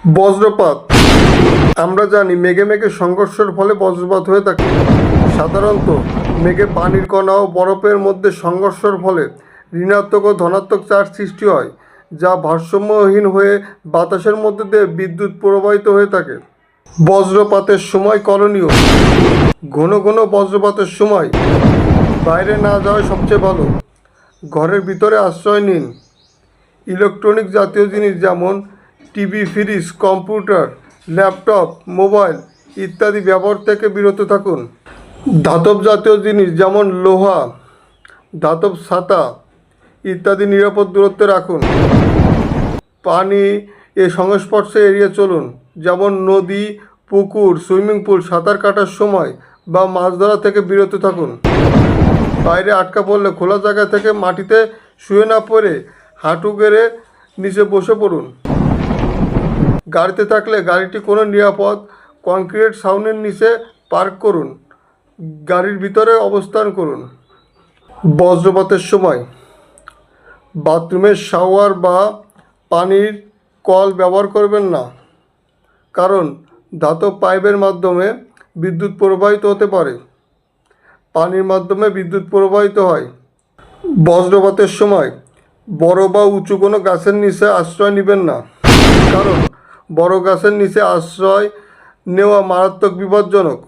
বজ্রপাত। আমরা জানি মেঘে মেঘে সংঘর্ষের ফলে বজ্রপাত হয়ে থাকে। সাধারণত মেঘে পানির কণা ও বরফের মধ্যে সংঘর্ষের ফলে ঋণাত্মক ও ধনাত্মক চার্জ সৃষ্টি হয়, যা ভারসাম্যহীন হয়ে বাতাসের মধ্যে দিয়ে বিদ্যুৎ প্রবাহিত হয়ে থাকে। বজ্রপাতের সময় করণীয়: ঘন ঘন বজ্রপাতের সময় বাইরে না যাওয়াই সবচেয়ে ভালো। ঘরের ভিতরে আশ্রয় নিন। ইলেকট্রনিক জাতীয় জিনিস যেমন TV, fridge, computer, laptop, mobile ইত্যাদি ব্যবহার থেকে বিরত থাকুন। ধাতব জাতীয় জিনিস যেমন লোহা, ধাতব ছাতা ইত্যাদি নিরাপদ দূরত্বে রাখুন। পানি সংস্পর্শে এড়িয়ে চলুন, যেমন নদী, পুকুর, সুইমিং পুল। সাঁতার কাটার সময় বা মাছ ধরা থেকে বিরত থাকুন। বাইরে আটকা পড়লে খোলা জায়গা থেকে মাটিতে শুয়ে না পড়ে হাঁটু গেড়ে নিচে বসে পড়ুন। গাড়িতে থাকলে গাড়িটি কোনো নিরাপদ কংক্রিট ছাউনির নিচে পার্ক করুন। গাড়ির ভিতরে অবস্থান করুন। বজ্রপাতের সময় বাথরুমের শাওয়ার বা পানির কল ব্যবহার করবেন না, কারণ ধাতব পাইপের মাধ্যমে বিদ্যুৎ প্রবাহিত হতে পারে। পানির মাধ্যমে বিদ্যুৎ প্রবাহিত হয়। বজ্রপাতের সময় বড় বা উঁচু কোনো গাছের নিচে আশ্রয় নেবেন না, কারণ বড় গাছের নিচে আশ্রয় নেওয়া মারাত্মক বিপজ্জনক।